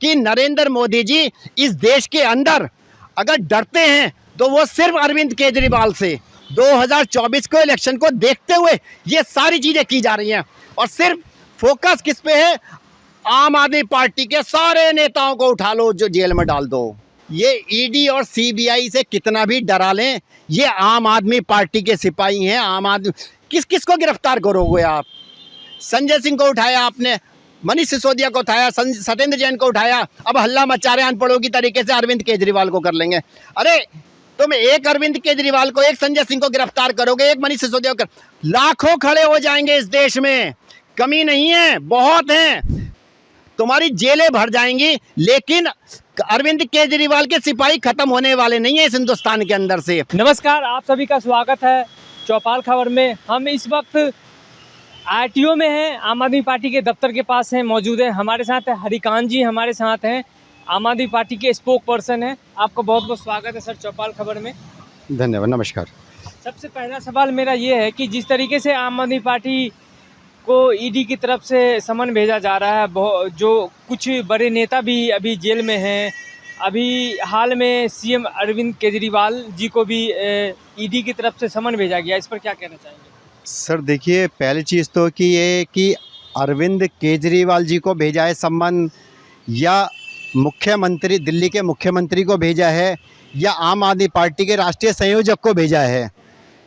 क्योंकि नरेंद्र मोदी जी इस देश के अंदर अगर डरते हैं तो वो सिर्फ अरविंद केजरीवाल से। 2024 को इलेक्शन को देखते हुए ये सारी चीजें की जा रही हैं और सिर्फ फोकस किस पे है, आम आदमी पार्टी के सारे नेताओं को उठा लो, जो जेल में डाल दो। ये ईडी और सीबीआई से कितना भी डरा लें, ये आम आदमी पार्टी के सिपाही हैं। आम आदमी किस किस को गिरफ्तार करोगे आप? संजय सिंह को उठाया आपने, मनीष सिसोदिया को उठाया, सत्येंद्र जैन को उठाया, अब हल्ला मचा रहे अनपढ़ों की तरीके से अरविंद केजरीवाल को कर लेंगे। अरे तुम एक अरविंद केजरीवाल को, एक संजय सिंह को गिरफ्तार करोगे, एक मनीष सिसोदिया को, लाखों खड़े हो जाएंगे इस देश में। कमी नहीं है, बहुत हैं, तुम्हारी जेलें भर जाएंगी, लेकिन अरविंद केजरीवाल के सिपाही खत्म होने वाले नहीं है इस हिंदुस्तान के अंदर से। नमस्कार, आप सभी का स्वागत है चौपाल खबर में। हम इस वक्त आरटीओ में हैं, आम आदमी पार्टी के दफ्तर के पास हैं, मौजूद है। हमारे साथ है हरिकांत जी, हमारे साथ हैं, आम आदमी पार्टी के स्पोक पर्सन हैं। आपका बहुत बहुत स्वागत है सर चौपाल खबर में। धन्यवाद, नमस्कार। सबसे पहला सवाल मेरा ये है कि जिस तरीके से आम आदमी पार्टी को ईडी की तरफ से समन भेजा जा रहा है, जो कुछ बड़े नेता भी अभी जेल में हैं, अभी हाल में सीएम अरविंद केजरीवाल जी को भी ईडी की तरफ से समन भेजा गया, इस पर क्या कहना चाहेंगे? सर देखिए, पहली चीज़ तो कि ये कि अरविंद केजरीवाल जी को भेजा है सम्मान, या मुख्यमंत्री, दिल्ली के मुख्यमंत्री को भेजा है, या आम आदमी पार्टी के राष्ट्रीय संयोजक को भेजा है,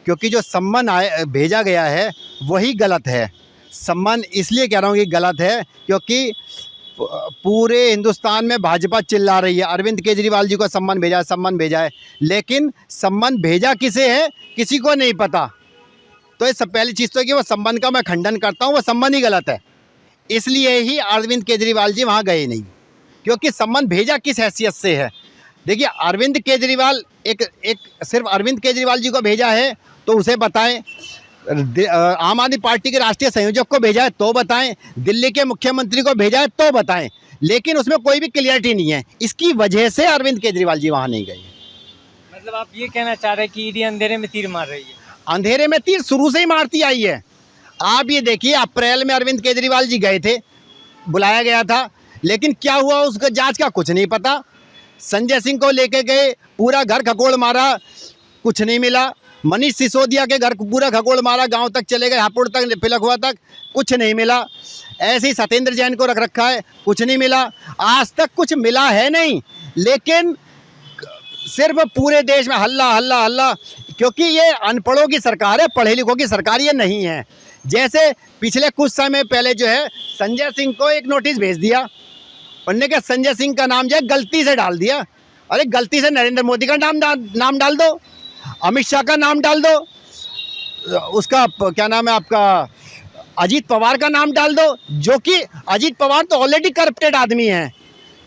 क्योंकि जो सम्मान भेजा गया है वही गलत है। सम्मान इसलिए कह रहा हूँ कि गलत है क्योंकि पूरे हिंदुस्तान में भाजपा चिल्ला रही है अरविंद केजरीवाल जी को सम्मान भेजा है, लेकिन सम्मान भेजा किसे है किसी को नहीं पता। तो ये सब पहली चीज़ तो कि वो सम्मान का मैं खंडन करता हूँ, वो सम्मान ही गलत है। इसलिए ही अरविंद केजरीवाल जी वहाँ गए नहीं, क्योंकि सम्मान भेजा किस हैसियत से है। देखिए, अरविंद केजरीवाल एक सिर्फ अरविंद केजरीवाल जी को भेजा है तो उसे बताएं, आम आदमी पार्टी के राष्ट्रीय संयोजक को भेजा है तो बताएं, दिल्ली के मुख्यमंत्री को भेजा है तो बताएं, लेकिन उसमें कोई भी क्लियरिटी नहीं है। इसकी वजह से अरविंद केजरीवाल जी वहाँ नहीं गए। मतलब आप ये कहना चाह रहे हैं कि ईडी अंधेरे में तीर मार रही है? अंधेरे में तीर शुरू से ही मारती आई है। आप ये देखिए, अप्रैल में अरविंद केजरीवाल जी गए थे, बुलाया गया था, लेकिन क्या हुआ उसका जांच का कुछ नहीं पता। संजय सिंह को लेके गए, पूरा घर खकोड़ मारा, कुछ नहीं मिला। मनीष सिसोदिया के घर पूरा खकोड़ मारा, गांव तक चले गए, हापुड़ तक, पिलखुआ तक, कुछ नहीं मिला। ऐसे ही सत्येंद्र जैन को रख रखा है, कुछ नहीं मिला, आज तक कुछ मिला है नहीं। लेकिन सिर्फ पूरे देश में हल्ला हल्ला हल्ला, क्योंकि ये अनपढ़ों की सरकार है, पढ़े लिखों की सरकार ये नहीं है। जैसे पिछले कुछ समय पहले जो है संजय सिंह को एक नोटिस भेज दिया, उन्होंने कहा संजय सिंह का नाम जो है गलती से डाल दिया। अरे गलती से नरेंद्र मोदी का नाम डाल दो, अमित शाह का नाम डाल दो, उसका क्या नाम है आपका, अजीत पवार का नाम डाल दो, जो कि अजीत पवार तो ऑलरेडी करप्टेड आदमी हैं।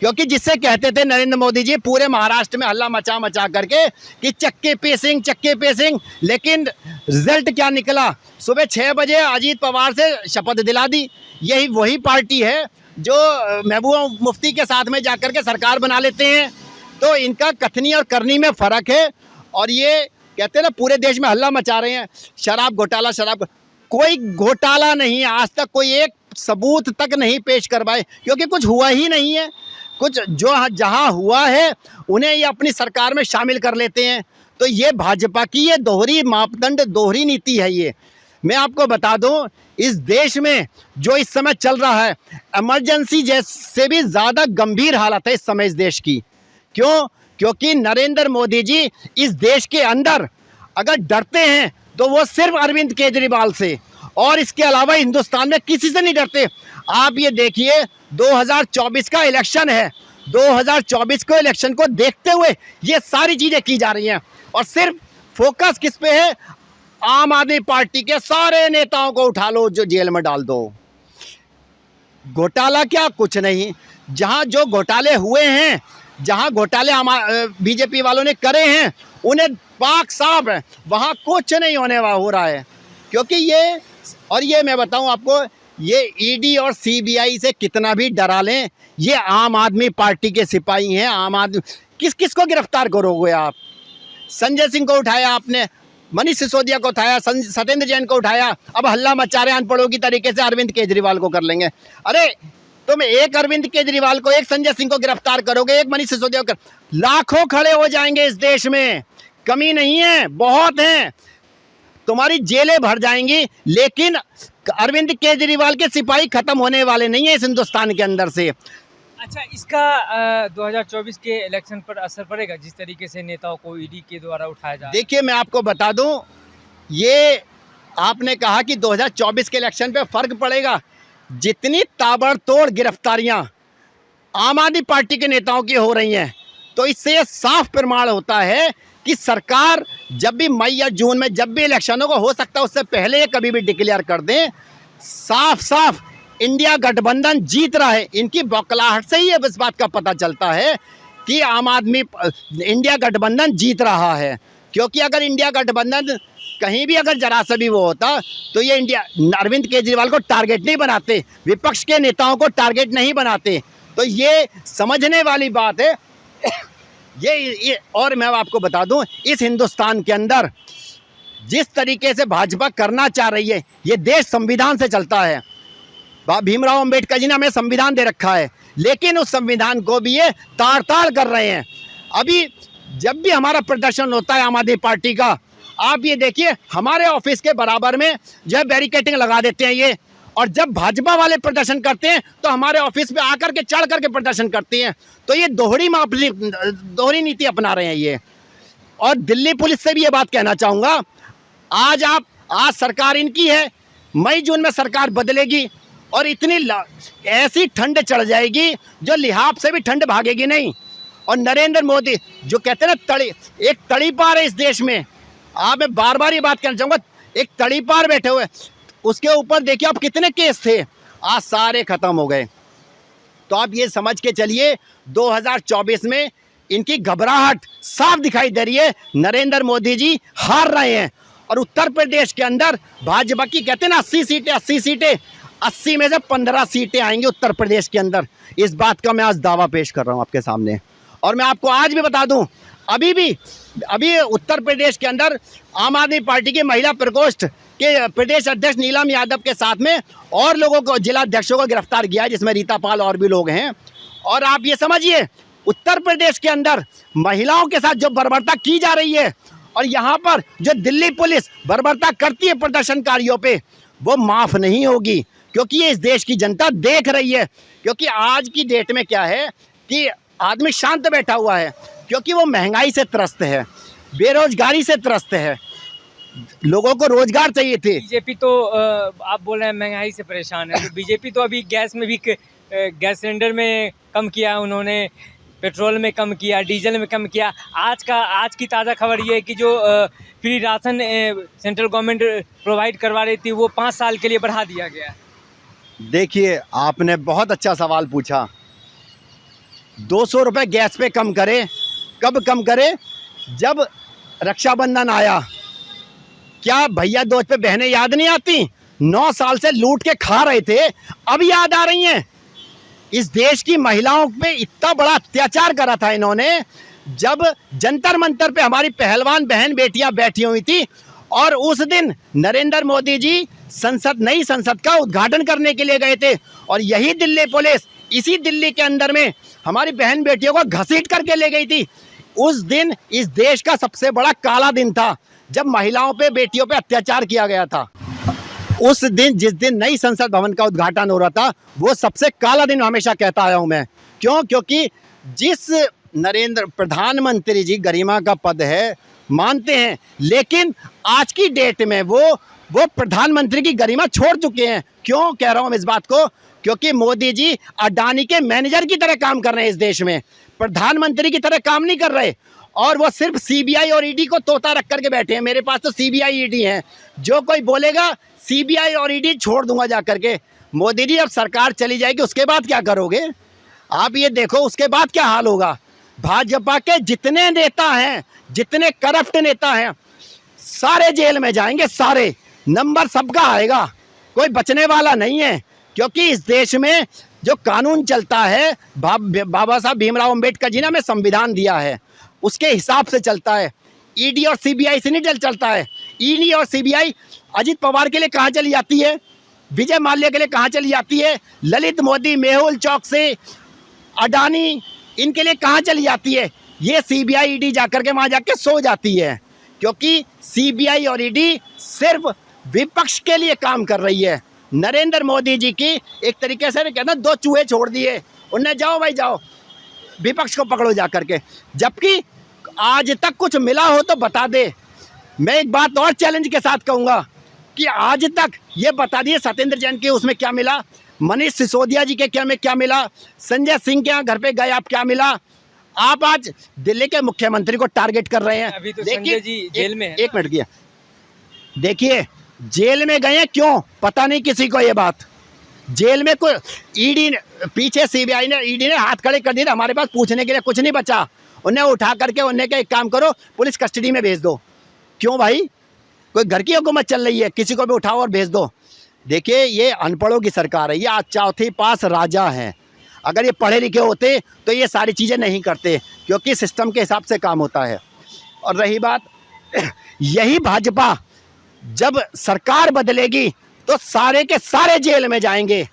क्योंकि जिससे कहते थे नरेंद्र मोदी जी पूरे महाराष्ट्र में हल्ला मचा करके कि चक्के पे सिंह, लेकिन रिजल्ट क्या निकला? सुबह 6 बजे अजीत पवार से शपथ दिला दी। यही वही पार्टी है जो महबूबा मुफ्ती के साथ में जाकर के सरकार बना लेते हैं। तो इनका कथनी और करनी में फ़र्क है। और ये कहते हैं ना, पूरे देश में हल्ला मचा रहे हैं, शराब घोटाला, कोई घोटाला नहीं है। आज तक कोई एक सबूत तक नहीं पेश करवाए, क्योंकि कुछ हुआ ही नहीं है। कुछ जो जहां हुआ है उन्हें ये अपनी सरकार में शामिल कर लेते हैं। तो ये भाजपा की ये दोहरी मापदंड, दोहरी नीति है। ये मैं आपको बता दूं, इस देश में जो इस समय चल रहा है, इमरजेंसी जैसे भी ज़्यादा गंभीर हालत है इस समय इस देश की। क्यों? क्योंकि नरेंद्र मोदी जी इस देश के अंदर अगर डरते हैं तो वो सिर्फ अरविंद केजरीवाल से, और इसके अलावा हिंदुस्तान में किसी से नहीं डरते। आप ये देखिए, 2024 का इलेक्शन है, 2024 को इलेक्शन को देखते हुए ये सारी चीज़ें की जा रही हैं और सिर्फ फोकस किस पे है, आम आदमी पार्टी के सारे नेताओं को उठा लो, जो जेल में डाल दो। घोटाला क्या, कुछ नहीं। जहां जो घोटाले हुए हैं, जहां घोटाले बीजेपी वालों ने करे हैं, उन्हें पाक साफ है, वहां कुछ नहीं होने हो रहा है। क्योंकि ये मैं बताऊं आपको, ये ईडी और सीबीआई से कितना भी डरा लें, ये आम आदमी पार्टी के सिपाही हैं। आम आदमी किस किस को गिरफ्तार करोगे आप? संजय सिंह को उठाया आपने, मनीष सिसोदिया को उठाया, सत्येंद्र जैन को उठाया, अब हल्ला मचा रहे अनपढ़ों की तरीके से अरविंद केजरीवाल को कर लेंगे। अरे तुम एक अरविंद केजरीवाल को, एक संजय सिंह को गिरफ्तार करोगे, एक मनीष सिसोदिया को, लाखों खड़े हो जाएंगे इस देश में। कमी नहीं है, बहुत हैं, तुम्हारी जेलें भर जाएंगी, लेकिन अरविंद केजरीवाल के सिपाही खत्म होने वाले नहीं है इस हिंदुस्तान के अंदर से। अच्छा, इसका 2024 के इलेक्शन पर असर पड़ेगा, जिस तरीके से नेताओं को ईडी के द्वारा उठाया जा रहा है? देखिए, मैं आपको बता दूं, ये आपने कहा कि 2024 के इलेक्शन पे फर्क पड़ेगा। जितनी ताबड़तोड़ गिरफ्तारियां आम आदमी पार्टी के नेताओं की हो रही हैं, तो इससे ये साफ प्रमाण होता है कि सरकार जब भी मई या जून में जब भी इलेक्शन होगा, हो सकता है उससे पहले ये कभी भी डिक्लेयर कर दें, साफ साफ इंडिया गठबंधन जीत रहा है। इनकी बौखलाहट से ही इस बात का पता चलता है कि आम आदमी इंडिया गठबंधन जीत रहा है। क्योंकि अगर इंडिया गठबंधन कहीं भी अगर जरा सा भी वो होता, तो ये अरविंद केजरीवाल को टारगेट नहीं बनाते, विपक्ष के नेताओं को टारगेट नहीं बनाते। तो ये समझने वाली बात है। ये और मैं आपको बता दूं, इस हिंदुस्तान के अंदर जिस तरीके से भाजपा करना चाह रही है, ये देश संविधान से चलता है। भीमराव अंबेडकर जी ने हमें संविधान दे रखा है, लेकिन उस संविधान को भी ये ताड़-ताड़ कर रहे हैं। अभी जब भी हमारा प्रदर्शन होता है आम आदमी पार्टी का, आप ये देखिए, हमारे ऑफिस के बराबर में जो है बैरिकेडिंग लगा देते हैं ये, और जब भाजपा वाले प्रदर्शन करते हैं तो हमारे ऑफिस पे आकर के चढ़ करके प्रदर्शन करते हैं। तो ये दोहरी नीति अपना रहे हैं ये। और दिल्ली पुलिस से भी ये बात कहना चाहूँगा, आज सरकार इनकी है, मई जून में सरकार बदलेगी और इतनी ऐसी ठंड चढ़ जाएगी जो लिहाफ से भी ठंड भागेगी नहीं। और नरेंद्र मोदी जो कहते हैं ना, एक तड़ी पार है इस देश में। मैं बार बार ये बात कहना चाहूँगा, एक तड़ी पार बैठे हुए, उसके ऊपर देखिए आप कितने केस थे, आज सारे खत्म हो गए। तो आप ये समझ के चलिए 2024 में इनकी घबराहट साफ दिखाई दे रही है। नरेंद्र मोदी जी हार रहे हैं। और उत्तर प्रदेश के अंदर भाजपा की कहते हैं ना 80 सीटें, 80 में से 15 सीटें आएंगी उत्तर प्रदेश के अंदर। इस बात का मैं आज दावा पेश कर रहा हूं आपके सामने। और मैं आपको आज भी बता दूं, अभी उत्तर प्रदेश के अंदर आम आदमी पार्टी की महिला प्रकोष्ठ के प्रदेश अध्यक्ष नीलम यादव के साथ में और लोगों को, जिला अध्यक्षों को गिरफ्तार किया है, जिसमें रीता पाल और भी लोग हैं। और आप ये समझिए, उत्तर प्रदेश के अंदर महिलाओं के साथ जो बर्बरता की जा रही है, और यहाँ पर जो दिल्ली पुलिस बर्बरता करती है प्रदर्शनकारियों पे, वो माफ़ नहीं होगी। क्योंकि ये इस देश की जनता देख रही है। क्योंकि आज की डेट में क्या है कि आदमी शांत बैठा हुआ है, क्योंकि वो महंगाई से त्रस्त है, बेरोजगारी से त्रस्त है, लोगों को रोजगार चाहिए थे। बीजेपी तो आप बोल रहे हैं महंगाई से परेशान है, तो बीजेपी तो अभी गैस में भी गैस सिलेंडर में कम किया उन्होंने, पेट्रोल में कम किया, डीजल में कम किया। आज की ताज़ा खबर ये है कि जो free ration central government provide करवा रही थी, वो 5 साल के लिए बढ़ा दिया गया। देखिए, आपने बहुत अच्छा सवाल पूछा। 200 रुपये गैस पे कम करे, कब कम करे? जब रक्षाबंधन आया। क्या भैया दूज पे बहनें याद नहीं आती? 9 साल से लूट के खा रहे थे, अब याद आ रही हैं। इस देश की महिलाओं पे इतना बड़ा अत्याचार करा था इन्होंने, जब जंतर मंतर पे हमारी पहलवान बहन बेटियां बैठी हुई थी। और उस दिन नरेंद्र मोदी जी नई संसद का उद्घाटन करने के लिए गए थे, और यही दिल्ली पुलिस इसी दिल्ली के अंदर में हमारी बहन बेटियों को घसीट करके ले गई थी। उस दिन इस देश का सबसे बड़ा काला दिन था, जब महिलाओं पे, बेटियों पे अत्याचार किया गया था। उस दिन, जिस दिन नई संसद भवन का उद्घाटन हो रहा था, वो सबसे काला दिन हमेशा कहता आया हूं मैं। क्यों? क्योंकि जिस प्रधानमंत्री जी गरिमा का पद है, मानते हैं, लेकिन आज की डेट में वो प्रधानमंत्री की गरिमा छोड़ चुके हैं। क्यों कह रहा हूं इस बात को? क्योंकि मोदी जी अडानी के मैनेजर की तरह काम कर रहे हैं इस देश में, प्रधानमंत्री की तरह काम नहीं कर रहे। और वो सिर्फ सीबीआई और ईडी को तोता रख करके बैठे हैं। मेरे पास तो सीबीआई ईडी है, जो कोई बोलेगा सीबीआई और ईडी छोड़ दूंगा जा करके। मोदी जी, अब सरकार चली जाएगी, उसके बाद क्या करोगे? आप ये देखो उसके बाद क्या हाल होगा। भाजपा के जितने नेता हैं, जितने करप्ट नेता हैं, सारे जेल में जाएंगे, सारे नंबर सबका आएगा, कोई बचने वाला नहीं है। क्योंकि इस देश में जो कानून चलता है, बाबा साहब भीमराव अंबेडकर जी ने हमें संविधान दिया है, उसके हिसाब से चलता है। ईडी और सीबीआई से नहीं चलता है। ईडी और सीबीआई अजीत पवार के लिए कहाँ चली जाती है? विजय माल्या के लिए कहाँ चली जाती है, ललित मोदी, मेहुल चौकसी, अडानी, इनके लिए कहाँ चली जाती है। ये सीबीआई ईडी जाकर के वहाँ जाके सो जाती है, क्योंकि सीबीआई और ईडी सिर्फ विपक्ष के लिए काम कर रही है। नरेंद्र मोदी जी की एक तरीके से कहना दो चूहे छोड़ दिए, उन्हें जाओ भाई जाओ, विपक्ष को पकड़ो जा करके, जबकि आज तक कुछ मिला हो तो बता दे। मैं एक बात और चैलेंज के साथ कहूँगा कि आज तक ये बता दिए सत्येंद्र जैन के उसमें क्या मिला, मनीष सिसोदिया जी के क्या मिला, संजय सिंह के यहाँ घर पे गए आप क्या मिला। आप आज दिल्ली के मुख्यमंत्री को टारगेट कर रहे हैं। अभी तो संजय जी जेल में है। एक मिनट किया, देखिए जेल में गए हैं क्यों, पता नहीं किसी को ये बात। जेल में कोई ईडी पीछे सीबीआई ने ईडी ने हाथ खड़े कर दिए, हमारे पास पूछने के लिए कुछ नहीं बचा। उन्हें उठा करके उन्हें क्या एक काम करो, पुलिस कस्टडी में भेज दो। क्यों भाई, कोई घर की हुकूमत चल रही है, किसी को भी उठाओ और भेज दो। देखिए ये अनपढ़ों की सरकार है, ये आज चौथी पास राजा हैं। अगर ये पढ़े लिखे होते तो ये सारी चीज़ें नहीं करते, क्योंकि सिस्टम के हिसाब से काम होता है। और रही बात, यही भाजपा जब सरकार बदलेगी तो सारे के सारे जेल में जाएंगे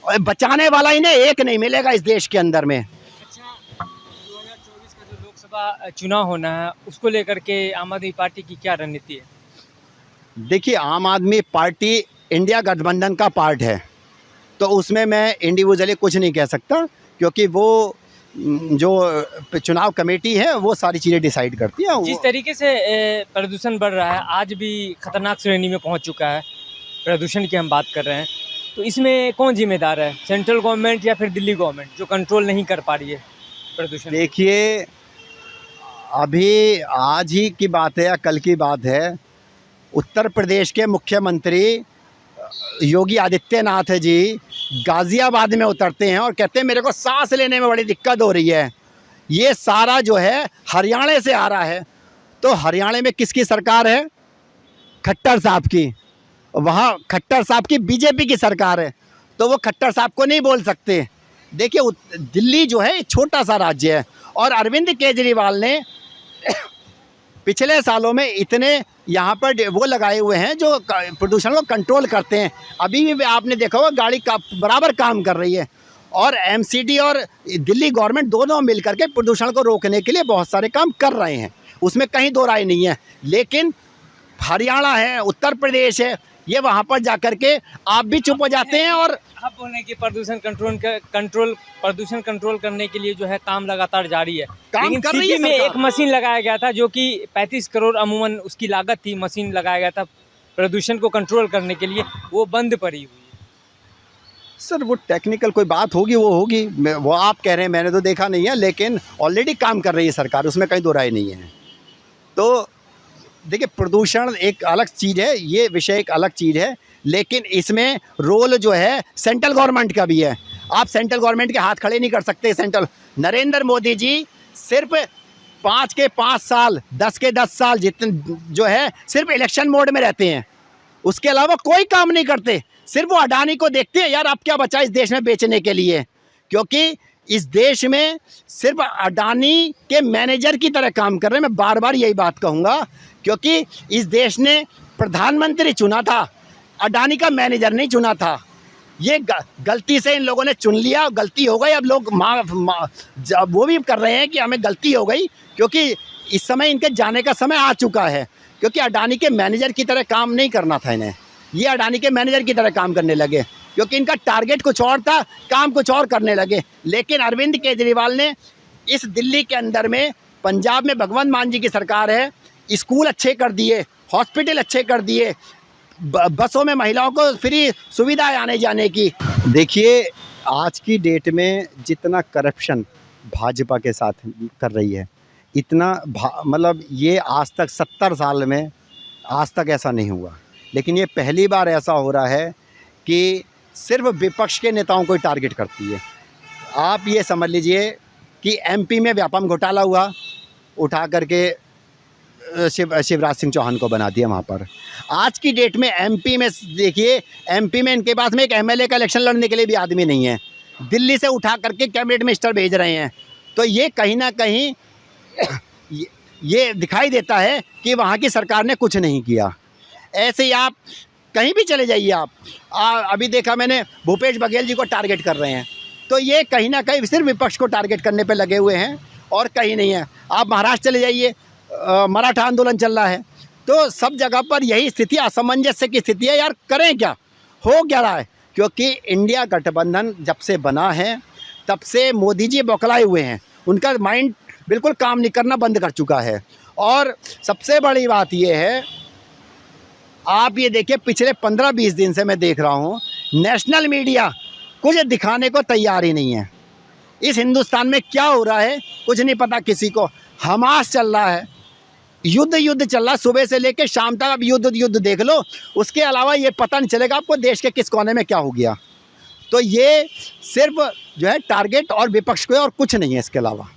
और बचाने वाला इन्हें एक नहीं मिलेगा इस देश के अंदर में। अच्छा, 2024 का जो लोकसभा चुनाव होना है उसको लेकर के आम आदमी पार्टी की क्या रणनीति है? देखिए आम आदमी पार्टी इंडिया गठबंधन का पार्ट है, तो उसमें मैं इंडिविजुअली कुछ नहीं कह सकता, क्योंकि वो जो चुनाव कमेटी है वो सारी चीज़ें डिसाइड करती है। जिस तरीके से प्रदूषण बढ़ रहा है, आज भी खतरनाक श्रेणी में पहुंच चुका है, प्रदूषण की हम बात कर रहे हैं, तो इसमें कौन जिम्मेदार है, सेंट्रल गवर्नमेंट या फिर दिल्ली गवर्नमेंट जो कंट्रोल नहीं कर पा रही है प्रदूषण? देखिए अभी आज ही की बात है या कल की बात है, उत्तर प्रदेश के मुख्यमंत्री योगी आदित्यनाथ जी गाज़ियाबाद में उतरते हैं और कहते हैं मेरे को सांस लेने में बड़ी दिक्कत हो रही है। ये सारा जो है हरियाणा से आ रहा है, तो हरियाणा में किसकी सरकार है, खट्टर साहब की। वहाँ खट्टर साहब की बीजेपी की सरकार है, तो वो खट्टर साहब को नहीं बोल सकते। देखिए दिल्ली जो है छोटा सा राज्य है, और अरविंद केजरीवाल ने पिछले सालों में इतने यहाँ पर वो लगाए हुए हैं जो प्रदूषण को कंट्रोल करते हैं। अभी भी आपने देखा होगा गाड़ी का बराबर काम कर रही है, और एमसीडी और दिल्ली गवर्नमेंट दोनों मिलकर के प्रदूषण को रोकने के लिए बहुत सारे काम कर रहे हैं, उसमें कहीं दो राय नहीं है। लेकिन हरियाणा है, उत्तर प्रदेश है, ये वहाँ पर जाकर के आप भी चुप हो जाते हैं। और आप बोल रहे हैं कि प्रदूषण कंट्रोल करने के लिए जो है काम लगातार जारी है, लेकिन कर रही है सिटी में सरकार। एक मशीन लगाया गया था जो कि 35 करोड़ अमूमन उसकी लागत थी, मशीन लगाया गया था प्रदूषण को कंट्रोल करने के लिए, वो बंद पड़ी हुई है। सर वो टेक्निकल कोई बात होगी, वो होगी, वो आप कह रहे हैं, मैंने तो देखा नहीं है, लेकिन ऑलरेडी काम कर रही है सरकार, उसमें कहीं दो राय नहीं है। तो देखिए प्रदूषण एक अलग चीज़ है, ये विषय एक अलग चीज़ है, लेकिन इसमें रोल जो है सेंट्रल गवर्नमेंट का भी है। आप सेंट्रल गवर्नमेंट के हाथ खड़े नहीं कर सकते। नरेंद्र मोदी जी सिर्फ 5 के 5 साल 10 के 10 साल जितने जो है सिर्फ इलेक्शन मोड में रहते हैं, उसके अलावा कोई काम नहीं करते। सिर्फ वो अडानी को देखते हैं, यार अब क्या बचा इस देश में बेचने के लिए, क्योंकि इस देश में सिर्फ अडानी के मैनेजर की तरह काम कर रहे हैं। मैं बार बार यही बात कहूँगा, क्योंकि इस देश ने प्रधानमंत्री चुना था, अडानी का मैनेजर नहीं चुना था। ये गलती से इन लोगों ने चुन लिया, गलती हो गई। अब लोग वो भी कर रहे हैं कि हमें गलती हो गई, क्योंकि इस समय इनके जाने का समय आ चुका है, क्योंकि अडानी के मैनेजर की तरह काम नहीं करना था इन्हें। ये अडानी के मैनेजर की तरह काम करने लगे, क्योंकि इनका टारगेट कुछ और था, काम कुछ और करने लगे। लेकिन अरविंद केजरीवाल ने इस दिल्ली के अंदर में, पंजाब में भगवंत मान जी की सरकार है, स्कूल अच्छे कर दिए, हॉस्पिटल अच्छे कर दिए, बसों में महिलाओं को फ्री सुविधाएं आने जाने की। देखिए आज की डेट में जितना करप्शन भाजपा के साथ कर रही है, इतना मतलब ये आज तक 70 साल में आज तक ऐसा नहीं हुआ। लेकिन ये पहली बार ऐसा हो रहा है कि सिर्फ विपक्ष के नेताओं को ही टारगेट करती है। आप ये समझ लीजिए कि एमपी में व्यापम घोटाला हुआ, उठा करके शिवराज सिंह चौहान को बना दिया वहाँ पर। आज की डेट में एमपी में देखिए, एमपी में इनके पास में एक एमएलए का इलेक्शन लड़ने के लिए भी आदमी नहीं है, दिल्ली से उठा करके कैबिनेट मिनिस्टर भेज रहे हैं। तो ये कहीं ना कहीं ये दिखाई देता है कि वहाँ की सरकार ने कुछ नहीं किया। ऐसे ही आप कहीं भी चले जाइए आप। अभी देखा मैंने भूपेश बघेल जी को टारगेट कर रहे हैं, तो ये कहीं ना कहीं सिर्फ विपक्ष को टारगेट करने पे लगे हुए हैं और कहीं नहीं है। आप महाराष्ट्र चले जाइए, मराठा आंदोलन चल रहा है, तो सब जगह पर यही स्थिति, असमंजस्य की स्थिति है। यार करें क्या, हो क्या रहा है? क्योंकि इंडिया गठबंधन जब से बना है तब से मोदी जी बौखलाए हुए हैं, उनका माइंड बिल्कुल काम नहीं करना बंद कर चुका है। और सबसे बड़ी बात ये है, आप ये देखिए पिछले 15-20 दिन से मैं देख रहा हूँ नेशनल मीडिया कुछ दिखाने को तैयार ही नहीं है। इस हिंदुस्तान में क्या हो रहा है कुछ नहीं पता किसी को। हमास चल रहा है, युद्ध चल रहा है, सुबह से लेकर शाम तक आप युद्ध देख लो, उसके अलावा ये पता नहीं चलेगा आपको देश के किस कोने में क्या हो गया। तो ये सिर्फ जो है टारगेट और विपक्ष को है और कुछ नहीं है इसके अलावा,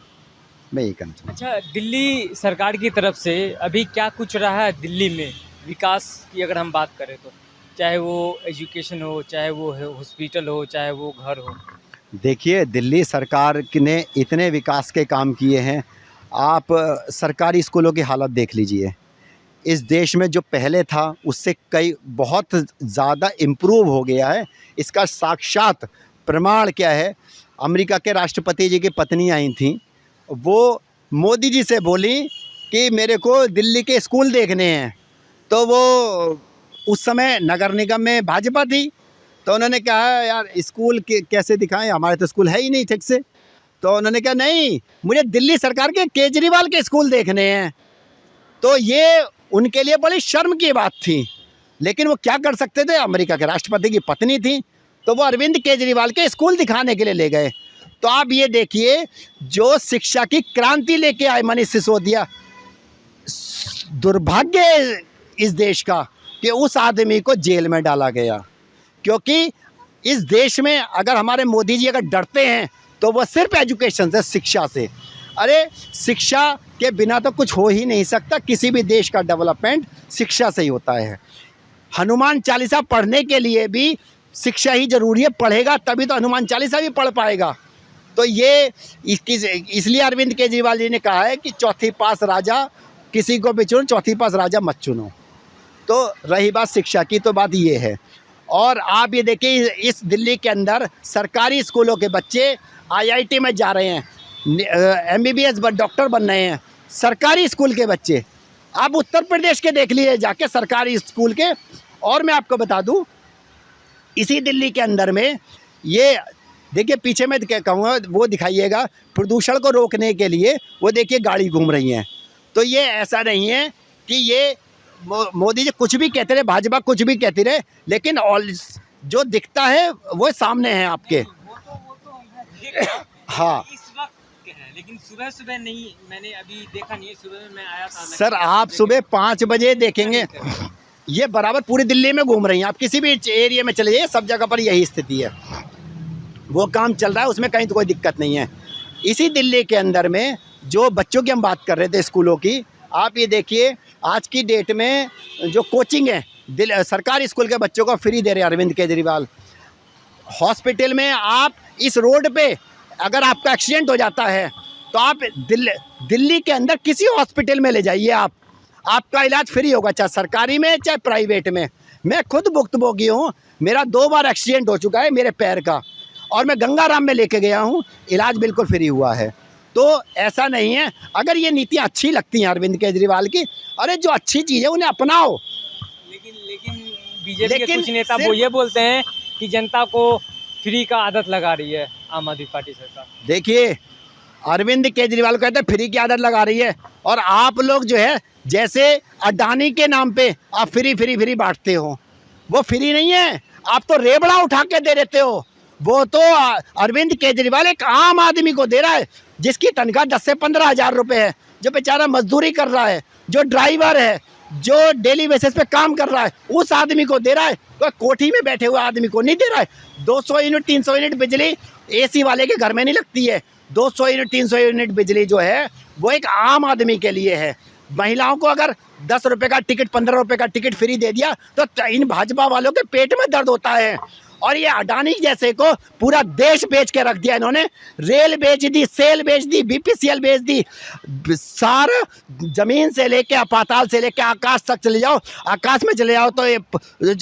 मैं यही कहना चाहूँगा। अच्छा, दिल्ली सरकार की तरफ से अभी क्या कुछ रहा है दिल्ली में विकास की अगर हम बात करें तो, चाहे वो एजुकेशन हो, चाहे वो हॉस्पिटल हो, चाहे वो घर हो? देखिए दिल्ली सरकार ने इतने विकास के काम किए हैं, आप सरकारी स्कूलों की हालत देख लीजिए। इस देश में जो पहले था उससे कई बहुत ज़्यादा इम्प्रूव हो गया है। इसका साक्षात प्रमाण क्या है, अमेरिका के राष्ट्रपति जी की पत्नी आई थी, वो मोदी जी से बोली कि मेरे को दिल्ली के स्कूल देखने हैं, तो वो उस समय नगर निगम में भाजपा थी, तो उन्होंने कहा यार स्कूल कैसे दिखाएं, हमारे तो स्कूल है ही नहीं ठीक से। तो उन्होंने कहा नहीं, मुझे दिल्ली सरकार के केजरीवाल के स्कूल देखने हैं। तो ये उनके लिए बड़ी शर्म की बात थी, लेकिन वो क्या कर सकते थे, अमेरिका के राष्ट्रपति की पत्नी थी, तो वो अरविंद केजरीवाल के स्कूल दिखाने के लिए ले गए। तो आप ये देखिए जो शिक्षा की क्रांति लेके आए मनीष सिसोदिया, दुर्भाग्य इस देश का कि उस आदमी को जेल में डाला गया। क्योंकि इस देश में अगर हमारे मोदी जी अगर डरते हैं तो वो सिर्फ एजुकेशन से, शिक्षा से। अरे शिक्षा के बिना तो कुछ हो ही नहीं सकता, किसी भी देश का डेवलपमेंट शिक्षा से ही होता है। हनुमान चालीसा पढ़ने के लिए भी शिक्षा ही ज़रूरी है, पढ़ेगा तभी तो हनुमान चालीसा भी पढ़ पाएगा। तो ये इसलिए अरविंद केजरीवाल जी ने कहा है कि चौथी पास राजा किसी को भी चुनो, चौथी पास राजा मत चुनो। तो रही बात शिक्षा की, तो बात ये है। और आप ये देखिए इस दिल्ली के अंदर सरकारी स्कूलों के बच्चे IIT में जा रहे हैं, MBBS डॉक्टर बन रहे हैं, सरकारी स्कूल के बच्चे। आप उत्तर प्रदेश के देख लीजिए जाके सरकारी स्कूल के। और मैं आपको बता दूं इसी दिल्ली के अंदर में ये देखिए पीछे मैं क्या कहूँगा वो दिखाइएगा, प्रदूषण को रोकने के लिए वो देखिए गाड़ी घूम रही हैं। तो ये ऐसा नहीं है कि ये मोदी जी कुछ भी कहते रहे, भाजपा कुछ भी कहती रहे, लेकिन जो दिखता है वो सामने है आपके। हाँ इस वक्त है, लेकिन सुबह सुबह नहीं, मैंने अभी देखा नहीं है। सुबह में मैं आया था सर, आप सुबह 5 बजे देखेंगे ये बराबर पूरी दिल्ली में घूम रही हैं। आप किसी भी एरिया में चले जाइए, सब जगह पर यही स्थिति है। वो काम चल रहा है, उसमें कहीं तो कोई दिक्कत नहीं है। इसी दिल्ली के अंदर में जो बच्चों की हम बात कर रहे थे स्कूलों की, आप ये देखिए आज की डेट में जो कोचिंग है सरकारी स्कूल के बच्चों को फ्री दे रहे हैं अरविंद केजरीवाल। हॉस्पिटल में आप इस रोड पे अगर आपका एक्सीडेंट हो जाता है तो आप दिल्ली के अंदर किसी हॉस्पिटल में ले जाइए, आपका इलाज फ्री होगा, चाहे सरकारी में चाहे प्राइवेट में। मैं खुद भुक्तभोगी हूँ, मेरा 2 बार एक्सीडेंट हो चुका है मेरे पैर का, और मैं गंगाराम में लेके गया हूँ, इलाज बिल्कुल फ्री हुआ है। तो ऐसा नहीं है। अगर ये नीतियाँ अच्छी लगती हैं अरविंद केजरीवाल की, अरे जो अच्छी चीज़ है उन्हें अपनाओ। लेकिन बीजेपी के कुछ नेता वो ये बोलते हैं कि जनता को फ्री का आदत लगा रही है आम आदमी पार्टी सरकार। देखिए अरविंद केजरीवाल कहते हैं फ्री की आदत लगा रही है, और आप लोग जो है जैसे अडानी के नाम पे आप फ्री बांटते हो, वो फ्री नहीं है, आप तो रेबड़ा उठा के दे देते हो। वो तो अरविंद केजरीवाल एक आम आदमी को दे रहा है जिसकी तनख्वाह 10 से 15 हज़ार रुपये है, जो बेचारा मजदूरी कर रहा है, जो ड्राइवर है, जो डेली बेसिस पे काम कर रहा है, उस आदमी को दे रहा है। तो कोठी में बैठे हुए आदमी को नहीं दे रहा है। 200 यूनिट 300 यूनिट बिजली AC वाले के घर में नहीं लगती है। 200 यूनिट 300 यूनिट बिजली जो है वो एक आम आदमी के लिए है। महिलाओं को अगर 10 रुपये का टिकट 15 रुपये का टिकट फ्री दे दिया तो इन भाजपा वालों के पेट में दर्द होता है। और ये अडानी जैसे को पूरा देश बेच के रख दिया इन्होंने। रेल बेच दी, सेल बेच दी, बीपीसीएल बेच दी, सारा जमीन से लेके पाताल से लेके आकाश तक चले जाओ, आकाश में चले जाओ तो ये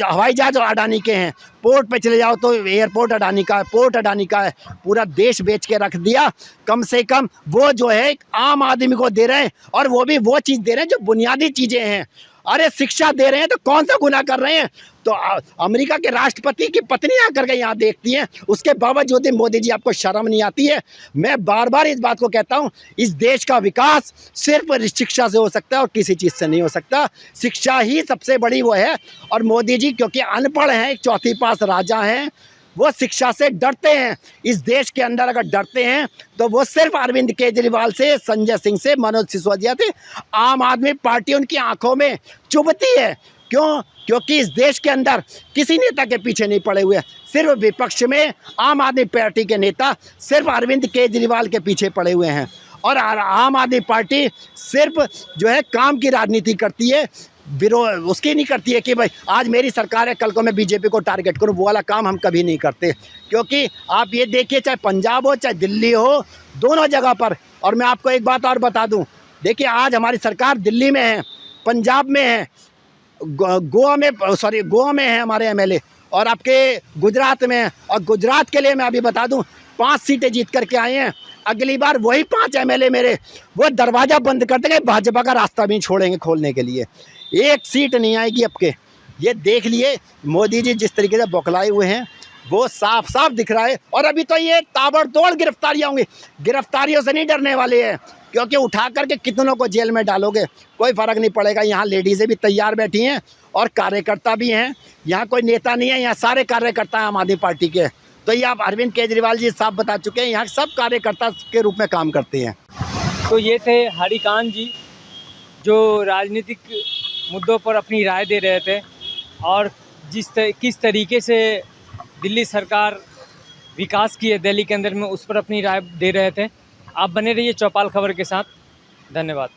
हवाई जहाज अडानी के हैं, पोर्ट पे चले जाओ तो एयरपोर्ट अडानी का है, पोर्ट अडानी का है। पूरा देश बेच के रख दिया। कम से कम वो जो है आम आदमी को दे रहे हैं, और वो भी वो चीज़ दे रहे हैं जो बुनियादी चीज़ें हैं। अरे शिक्षा दे रहे हैं तो कौन सा गुनाह कर रहे हैं? तो अमेरिका के राष्ट्रपति की पत्नी आकर के यहाँ देखती हैं, उसके बावजूद मोदी जी आपको शर्म नहीं आती है? मैं बार बार इस बात को कहता हूँ, इस देश का विकास सिर्फ शिक्षा से हो सकता है और किसी चीज़ से नहीं हो सकता। शिक्षा ही सबसे बड़ी वो है। और मोदी जी क्योंकि अनपढ़ हैं, चौथी पास राजा हैं, वो शिक्षा से डरते हैं। इस देश के अंदर अगर डरते हैं तो वो सिर्फ अरविंद केजरीवाल से, संजय सिंह से, मनोज सिसोदिया से। आम आदमी पार्टी उनकी आंखों में चुभती है। क्यों? क्योंकि इस देश के अंदर किसी नेता के पीछे नहीं पड़े हुए। सिर्फ विपक्ष में आम आदमी पार्टी के नेता सिर्फ अरविंद केजरीवाल के पीछे पड़े हुए हैं। और आम आदमी पार्टी सिर्फ जो है काम की राजनीति करती है, विरोध उसकी नहीं करती है कि भाई आज मेरी सरकार है, कल को मैं बीजेपी को टारगेट करूं। वो वाला काम हम कभी नहीं करते। क्योंकि आप ये देखिए, चाहे पंजाब हो चाहे दिल्ली हो, दोनों जगह पर। और मैं आपको एक बात और बता दूं, देखिए आज हमारी सरकार दिल्ली में है, पंजाब में है, गोवा में है हमारे एमएलए, और आपके गुजरात में है। और गुजरात के लिए मैं अभी बता दूं 5 सीटें जीत करके आए हैं। अगली बार वही 5 एमएलए मेरे वो दरवाज़ा बंद कर देंगे, भाजपा का रास्ता भी छोड़ेंगे खोलने के लिए। एक सीट नहीं आएगी आपके। ये देख लिए मोदी जी जिस तरीके से बौखलाए हुए हैं, वो साफ साफ दिख रहा है। और अभी तो ये ताबड़तोड़ गिरफ्तारियाँ होंगी। गिरफ्तारियों से नहीं डरने वाले हैं, क्योंकि उठा करके कितनों को जेल में डालोगे कोई फ़र्क नहीं पड़ेगा। यहाँ लेडीज़ें भी तैयार बैठी हैं और कार्यकर्ता भी हैं। यहाँ कोई नेता नहीं है, यहाँ सारे कार्यकर्ता हैं आम आदमी पार्टी के। तो ये आप अरविंद केजरीवाल जी साफ बता चुके हैं, यहाँ सब कार्यकर्ता के रूप में काम करते हैं। तो ये थे हरिकांत जी, जो राजनीतिक मुद्दों पर अपनी राय दे रहे थे, और किस तरीके से दिल्ली सरकार विकास की है दिल्ली के अंदर में, उस पर अपनी राय दे रहे थे। आप बने रहिए चौपाल खबर के साथ। धन्यवाद।